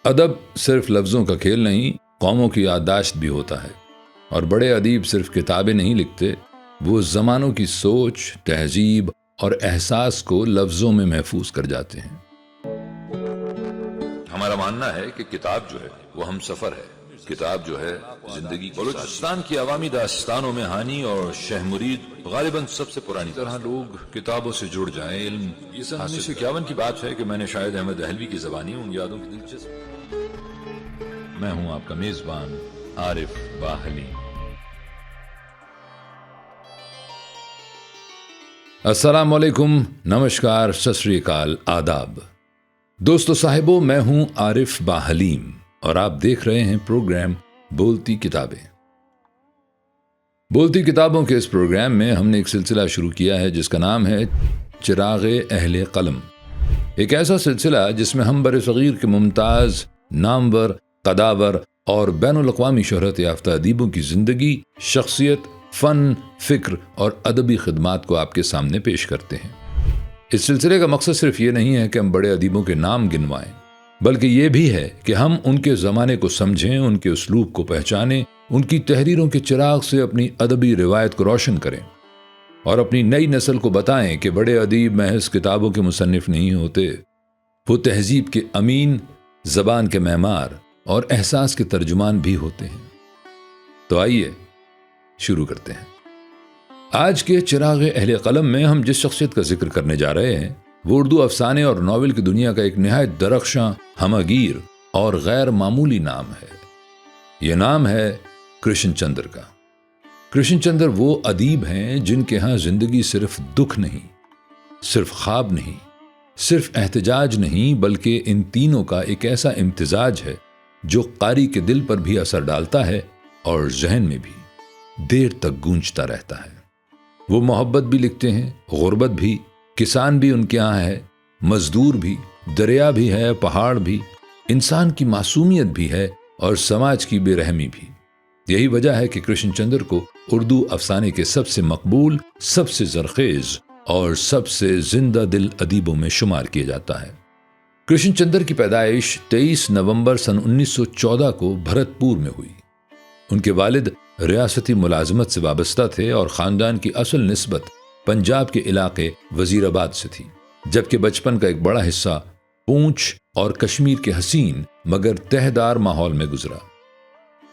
ادب صرف لفظوں کا کھیل نہیں، قوموں کی یادداشت بھی ہوتا ہے، اور بڑے ادیب صرف کتابیں نہیں لکھتے، وہ زمانوں کی سوچ، تہذیب اور احساس کو لفظوں میں محفوظ کر جاتے ہیں۔ ہمارا ماننا ہے کہ کتاب جو ہے وہ ہم سفر ہے، کتاب جو ہے زندگی کی۔ بلوچستان کی عوامی داستانوں میں ہانی اور شہ مرید غالباً سب سے پرانی طرح لوگ کتابوں سے جڑ جائیں۔ علم یہ سن 1951 کی بات ہے کہ میں نے شاید احمد دہلوی کی زبانی ان یادوں کی دلچسپ۔ میں ہوں آپ کا میزبان عارف باہلی۔ السلام علیکم، نمشکار، ست سری اکال، آداب۔ دوستو صاحبوں، میں ہوں عارف باحلیم اور آپ دیکھ رہے ہیں پروگرام بولتی کتابیں۔ بولتی کتابوں کے اس پروگرام میں ہم نے ایک سلسلہ شروع کیا ہے جس کا نام ہے چراغ اہل قلم۔ ایک ایسا سلسلہ جس میں ہم برصغیر کے ممتاز، نامور، قداور اور بین الاقوامی شہرت یافتہ ادیبوں کی زندگی، شخصیت، فن، فکر اور ادبی خدمات کو آپ کے سامنے پیش کرتے ہیں۔ اس سلسلے کا مقصد صرف یہ نہیں ہے کہ ہم بڑے ادیبوں کے نام گنوائیں، بلکہ یہ بھی ہے کہ ہم ان کے زمانے کو سمجھیں، ان کے اسلوب کو پہچانیں، ان کی تحریروں کے چراغ سے اپنی ادبی روایت کو روشن کریں، اور اپنی نئی نسل کو بتائیں کہ بڑے ادیب محض کتابوں کے مصنف نہیں ہوتے، وہ تہذیب کے امین، زبان کے معمار اور احساس کے ترجمان بھی ہوتے ہیں۔ تو آئیے شروع کرتے ہیں۔ آج کے چراغ اہل قلم میں ہم جس شخصیت کا ذکر کرنے جا رہے ہیں وہ اردو افسانے اور ناول کی دنیا کا ایک نہایت درخشاں، ہمہ گیر اور غیر معمولی نام ہے۔ یہ نام ہے کرشن چندر کا۔ کرشن چندر وہ ادیب ہیں جن کے ہاں زندگی صرف دکھ نہیں، صرف خواب نہیں، صرف احتجاج نہیں، بلکہ ان تینوں کا ایک ایسا امتزاج ہے جو قاری کے دل پر بھی اثر ڈالتا ہے اور ذہن میں بھی دیر تک گونجتا رہتا ہے۔ وہ محبت بھی لکھتے ہیں، غربت بھی، کسان بھی ان کے ہاں ہے، مزدور بھی، دریا بھی ہے، پہاڑ بھی، انسان کی معصومیت بھی ہے اور سماج کی بے رحمی بھی۔ یہی وجہ ہے کہ کرشن چندر کو اردو افسانے کے سب سے مقبول، سب سے زرخیز اور سب سے زندہ دل ادیبوں میں شمار کیا جاتا ہے۔ کرشن چندر کی پیدائش 23 نومبر سن 1914 کو بھرت پور میں ہوئی۔ ان کے والد ریاستی ملازمت سے وابستہ تھے اور خاندان کی اصل نسبت پنجاب کے علاقے وزیر آباد سے تھی، جبکہ بچپن کا ایک بڑا حصہ پونچھ اور کشمیر کے حسین مگر تہدار ماحول میں گزرا۔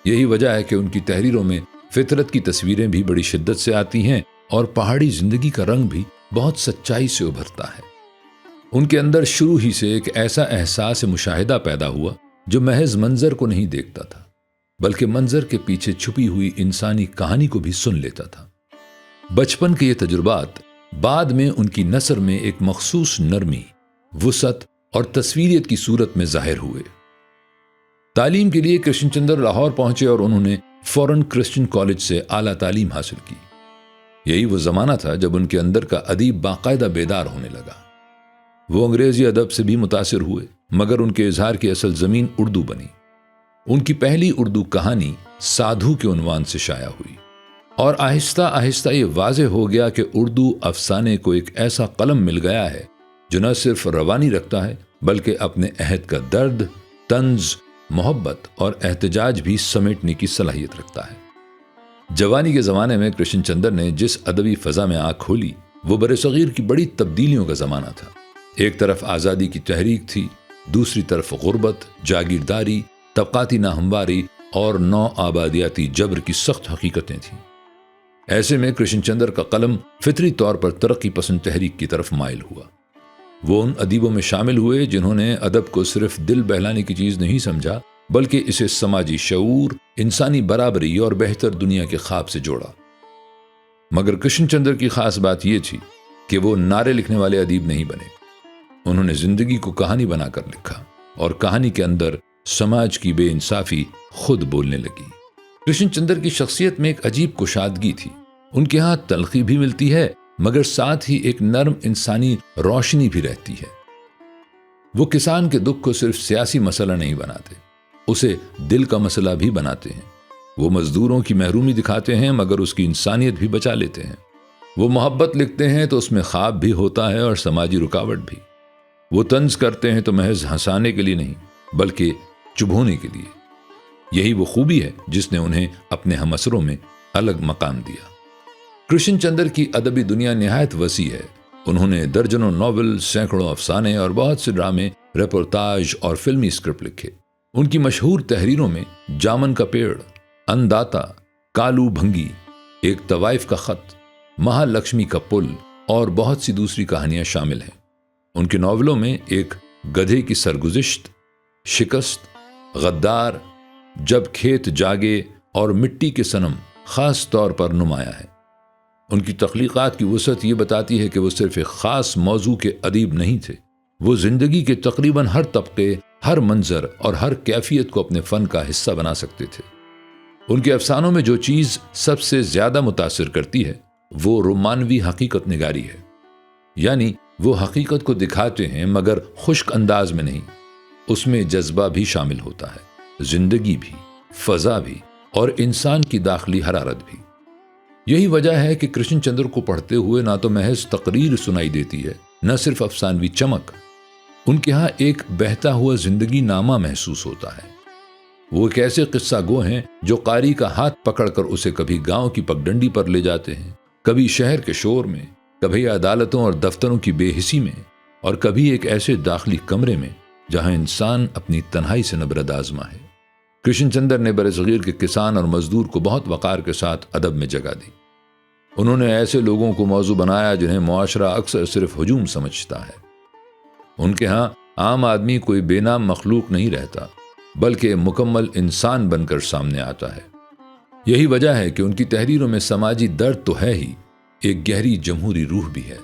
یہی وجہ ہے کہ ان کی تحریروں میں فطرت کی تصویریں بھی بڑی شدت سے آتی ہیں اور پہاڑی زندگی کا رنگ بھی بہت سچائی سے ابھرتا ہے۔ ان کے اندر شروع ہی سے ایک ایسا احساس مشاہدہ پیدا ہوا جو محض منظر کو نہیں دیکھتا تھا، بلکہ منظر کے پیچھے چھپی ہوئی انسانی کہانی کو بھی سن لیتا تھا۔ بچپن کے یہ تجربات بعد میں ان کی نثر میں ایک مخصوص نرمی، وسعت اور تصویریت کی صورت میں ظاہر ہوئے۔ تعلیم کے لیے کرشن چندر لاہور پہنچے اور انہوں نے فورن کرسچن کالج سے اعلیٰ تعلیم حاصل کی۔ یہی وہ زمانہ تھا جب ان کے اندر کا ادیب باقاعدہ بیدار ہونے لگا۔ وہ انگریزی ادب سے بھی متاثر ہوئے، مگر ان کے اظہار کی اصل زمین اردو بنی۔ ان کی پہلی اردو کہانی سادھو کے عنوان سے شائع ہوئی، اور آہستہ آہستہ یہ واضح ہو گیا کہ اردو افسانے کو ایک ایسا قلم مل گیا ہے جو نہ صرف روانی رکھتا ہے بلکہ اپنے عہد کا درد، طنز، محبت اور احتجاج بھی سمیٹنے کی صلاحیت رکھتا ہے۔ جوانی کے زمانے میں کرشن چندر نے جس ادبی فضا میں آنکھ کھولی وہ برصغیر کی بڑی تبدیلیوں کا زمانہ تھا۔ ایک طرف آزادی کی تحریک تھی، دوسری طرف غربت، جاگیرداری، طبقاتی ناہمواری اور نو آبادیاتی جبر کی سخت حقیقتیں تھیں۔ ایسے میں کرشن چندر کا قلم فطری طور پر ترقی پسند تحریک کی طرف مائل ہوا۔ وہ ان ادیبوں میں شامل ہوئے جنہوں نے ادب کو صرف دل بہلانے کی چیز نہیں سمجھا بلکہ اسے سماجی شعور، انسانی برابری اور بہتر دنیا کے خواب سے جوڑا۔ مگر کرشن چندر کی خاص بات یہ تھی کہ وہ نعرے لکھنے والے ادیب نہیں بنے۔ انہوں نے زندگی کو کہانی بنا کر لکھا، اور کہانی کے اندر سماج کی بے انصافی خود بولنے لگی۔ کرشن چندر کی شخصیت میں ایک عجیب کشادگی تھی۔ ان کے ہاں تلخی بھی ملتی ہے مگر ساتھ ہی ایک نرم انسانی روشنی بھی رہتی ہے۔ وہ کسان کے دکھ کو صرف سیاسی مسئلہ نہیں بناتے، اسے دل کا مسئلہ بھی بناتے ہیں۔ وہ مزدوروں کی محرومی دکھاتے ہیں مگر اس کی انسانیت بھی بچا لیتے ہیں۔ وہ محبت لکھتے ہیں تو اس میں خواب بھی ہوتا ہے اور سماجی رکاوٹ بھی۔ وہ طنز کرتے ہیں تو محض ہنسانے کے لیے نہیں بلکہ چبھونے کے لیے۔ یہی وہ خوبی ہے جس نے انہیں اپنے ہم اثروں میں الگ مقام دیا۔ کرشن چندر کی ادبی دنیا نہایت وسیع ہے۔ انہوں نے درجنوں ناول، سینکڑوں افسانے اور بہت سے ڈرامے، رپورتاج اور فلمی اسکرپٹ لکھے۔ ان کی مشہور تحریروں میں جامن کا پیڑ، انداتا، کالو بھنگی، ایک طوائف کا خط، مہا لکشمی کا پل اور بہت سی دوسری کہانیاں شامل ہیں۔ ان کے ناولوں میں ایک گدھے کی سرگزشت، شکست، غدار، جب کھیت جاگے اور مٹی کے صنم خاص طور پر نمایاں ہے۔ ان کی تخلیقات کی وسعت یہ بتاتی ہے کہ وہ صرف ایک خاص موضوع کے ادیب نہیں تھے، وہ زندگی کے تقریباً ہر طبقے، ہر منظر اور ہر کیفیت کو اپنے فن کا حصہ بنا سکتے تھے۔ ان کے افسانوں میں جو چیز سب سے زیادہ متاثر کرتی ہے وہ رومانوی حقیقت نگاری ہے، یعنی وہ حقیقت کو دکھاتے ہیں مگر خشک انداز میں نہیں۔ اس میں جذبہ بھی شامل ہوتا ہے، زندگی بھی، فضا بھی اور انسان کی داخلی حرارت بھی۔ یہی وجہ ہے کہ کرشن چندر کو پڑھتے ہوئے نہ تو محض تقریر سنائی دیتی ہے، نہ صرف افسانوی چمک۔ ان کے ہاں ایک بہتا ہوا زندگی نامہ محسوس ہوتا ہے۔ وہ ایک ایسے قصہ گو ہیں جو قاری کا ہاتھ پکڑ کر اسے کبھی گاؤں کی پگڈنڈی پر لے جاتے ہیں، کبھی شہر کے شور میں، کبھی عدالتوں اور دفتروں کی بے حسی میں، اور کبھی ایک ایسے داخلی کمرے میں جہاں انسان اپنی تنہائی سے نبرد آزما ہے۔ کرشن چندر نے برصغیر کے کسان اور مزدور کو بہت وقار کے ساتھ ادب میں جگہ دی۔ انہوں نے ایسے لوگوں کو موضوع بنایا جنہیں معاشرہ اکثر صرف ہجوم سمجھتا ہے۔ ان کے ہاں عام آدمی کوئی بے نام مخلوق نہیں رہتا، بلکہ مکمل انسان بن کر سامنے آتا ہے۔ یہی وجہ ہے کہ ان کی تحریروں میں سماجی درد تو ہے ہی، ایک گہری جمہوری روح بھی ہے۔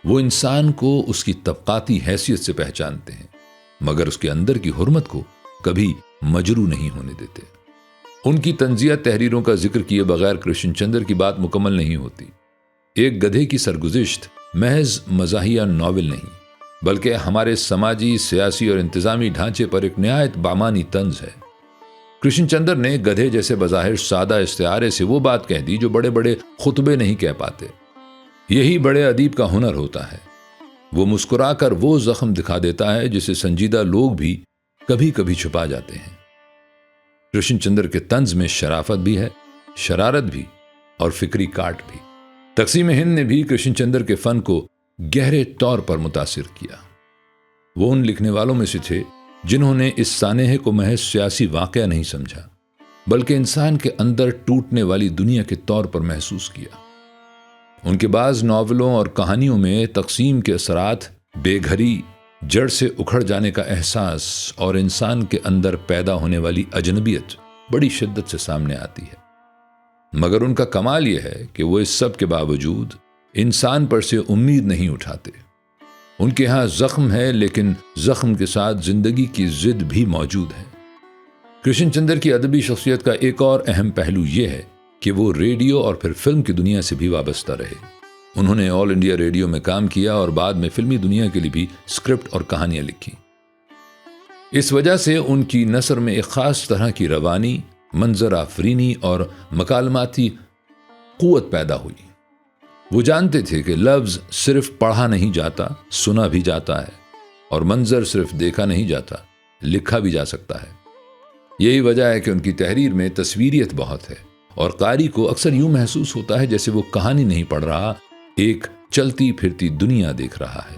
وہ انسان کو اس کی طبقاتی حیثیت سے پہچانتے ہیں، مگر اس کے اندر کی حرمت کو کبھی مجروح نہیں ہونے دیتے۔ ان کی طنزیہ تحریروں کا ذکر کیے بغیر کرشن چندر کی بات مکمل نہیں ہوتی۔ ایک گدھے کی سرگزشت محض مزاحیہ ناول نہیں، بلکہ ہمارے سماجی، سیاسی اور انتظامی ڈھانچے پر ایک نہایت بامانی طنز ہے۔ کرشن چندر نے گدھے جیسے بظاہر سادہ استعارے سے وہ بات کہہ دی جو بڑے بڑے خطبے نہیں کہہ پاتے۔ یہی بڑے ادیب کا ہنر ہوتا ہے، وہ مسکرا کر وہ زخم دکھا دیتا ہے جسے سنجیدہ لوگ بھی کبھی کبھی چھپا جاتے ہیں۔ کرشن چندر کے طنز میں شرافت بھی ہے، شرارت بھی اور فکری کاٹ بھی۔ تقسیم ہند نے بھی کرشن چندر کے فن کو گہرے طور پر متاثر کیا۔ وہ ان لکھنے والوں میں سے تھے جنہوں نے اس سانحے کو محض سیاسی واقعہ نہیں سمجھا، بلکہ انسان کے اندر ٹوٹنے والی دنیا کے طور پر محسوس کیا۔ ان کے بعض ناولوں اور کہانیوں میں تقسیم کے اثرات، بے گھری، جڑ سے اکھڑ جانے کا احساس اور انسان کے اندر پیدا ہونے والی اجنبیت بڑی شدت سے سامنے آتی ہے۔ مگر ان کا کمال یہ ہے کہ وہ اس سب کے باوجود انسان پر سے امید نہیں اٹھاتے۔ ان کے ہاں زخم ہے، لیکن زخم کے ساتھ زندگی کی ضد بھی موجود ہے۔ کرشن چندر کی ادبی شخصیت کا ایک اور اہم پہلو یہ ہے کہ وہ ریڈیو اور پھر فلم کی دنیا سے بھی وابستہ رہے۔ انہوں نے آل انڈیا ریڈیو میں کام کیا اور بعد میں فلمی دنیا کے لیے بھی اسکرپٹ اور کہانیاں لکھی۔ اس وجہ سے ان کی نثر میں ایک خاص طرح کی روانی، منظر آفرینی اور مکالماتی قوت پیدا ہوئی۔ وہ جانتے تھے کہ لفظ صرف پڑھا نہیں جاتا، سنا بھی جاتا ہے، اور منظر صرف دیکھا نہیں جاتا، لکھا بھی جا سکتا ہے۔ یہی وجہ ہے کہ ان کی تحریر میں تصویریت بہت ہے، اور قاری کو اکثر یوں محسوس ہوتا ہے جیسے وہ کہانی نہیں پڑھ رہا، ایک چلتی پھرتی دنیا دیکھ رہا ہے۔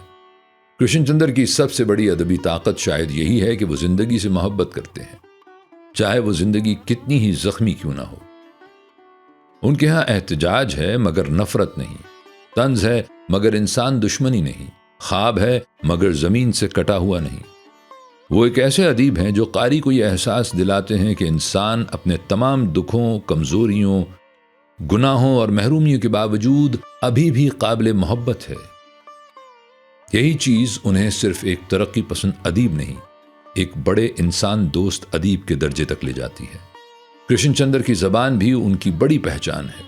کرشن چندر کی سب سے بڑی ادبی طاقت شاید یہی ہے کہ وہ زندگی سے محبت کرتے ہیں، چاہے وہ زندگی کتنی ہی زخمی کیوں نہ ہو۔ ان کے ہاں احتجاج ہے مگر نفرت نہیں، طنز ہے مگر انسان دشمنی نہیں، خواب ہے مگر زمین سے کٹا ہوا نہیں۔ وہ ایک ایسے ادیب ہیں جو قاری کو یہ احساس دلاتے ہیں کہ انسان اپنے تمام دکھوں، کمزوریوں، گناہوں اور محرومیوں کے باوجود ابھی بھی قابل محبت ہے۔ یہی چیز انہیں صرف ایک ترقی پسند ادیب نہیں، ایک بڑے انسان دوست ادیب کے درجے تک لے جاتی ہے۔ کرشن چندر کی زبان بھی ان کی بڑی پہچان ہے۔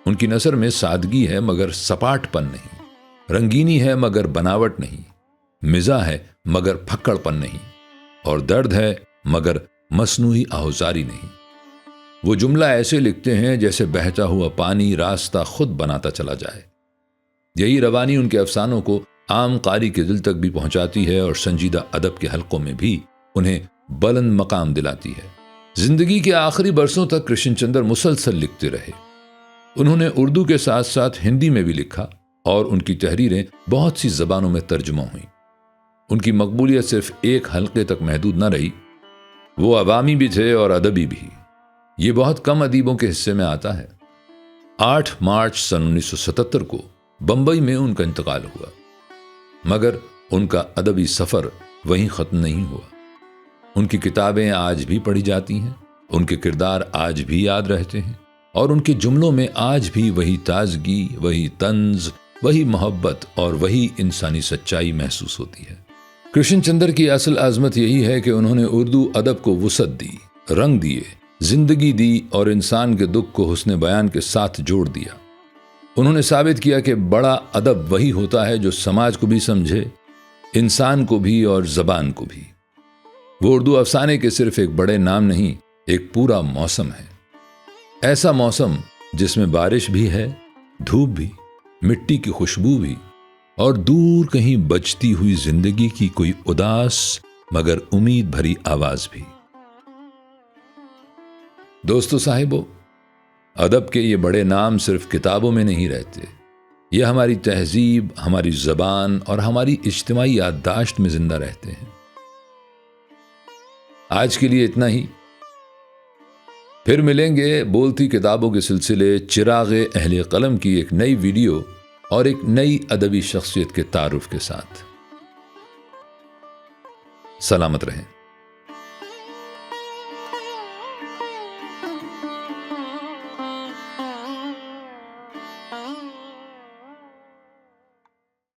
ان کی نثر میں سادگی ہے مگر سپاٹ پن نہیں، رنگینی ہے مگر بناوٹ نہیں، مزاح ہے مگر پھکڑ پن نہیں، اور درد ہے مگر مصنوعی آہوزاری نہیں۔ وہ جملہ ایسے لکھتے ہیں جیسے بہتا ہوا پانی راستہ خود بناتا چلا جائے۔ یہی روانی ان کے افسانوں کو عام قاری کے دل تک بھی پہنچاتی ہے اور سنجیدہ ادب کے حلقوں میں بھی انہیں بلند مقام دلاتی ہے۔ زندگی کے آخری برسوں تک کرشن چندر مسلسل لکھتے رہے۔ انہوں نے اردو کے ساتھ ساتھ ہندی میں بھی لکھا اور ان کی تحریریں بہت سی زبانوں میں ترجمہ ہوئیں۔ ان کی مقبولیت صرف ایک حلقے تک محدود نہ رہی، وہ عوامی بھی تھے اور ادبی بھی۔ یہ بہت کم ادیبوں کے حصے میں آتا ہے۔ 8 مارچ سن 1977 کو بمبئی میں ان کا انتقال ہوا، مگر ان کا ادبی سفر وہیں ختم نہیں ہوا۔ ان کی کتابیں آج بھی پڑھی جاتی ہیں، ان کے کردار آج بھی یاد رہتے ہیں، اور ان کے جملوں میں آج بھی وہی تازگی، وہی طنز، وہی محبت اور وہی انسانی سچائی محسوس ہوتی ہے۔ کرشن چندر کی اصل عظمت یہی ہے کہ انہوں نے اردو ادب کو وسعت دی، رنگ دیے، زندگی دی اور انسان کے دکھ کو حسن بیان کے ساتھ جوڑ دیا۔ انہوں نے ثابت کیا کہ بڑا ادب وہی ہوتا ہے جو سماج کو بھی سمجھے، انسان کو بھی اور زبان کو بھی۔ وہ اردو افسانے کے صرف ایک بڑے نام نہیں، ایک پورا موسم ہے۔ ایسا موسم جس میں بارش بھی ہے، دھوپ بھی، مٹی کی خوشبو بھی، اور دور کہیں بجتی ہوئی زندگی کی کوئی اداس مگر امید بھری آواز بھی۔ دوستو صاحبو، ادب کے یہ بڑے نام صرف کتابوں میں نہیں رہتے، یہ ہماری تہذیب، ہماری زبان اور ہماری اجتماعی یادداشت میں زندہ رہتے ہیں۔ آج کے لیے اتنا ہی، پھر ملیں گے بولتی کتابوں کے سلسلے چراغ اہل قلم کی ایک نئی ویڈیو اور ایک نئی ادبی شخصیت کے تعارف کے ساتھ۔ سلامت رہیں۔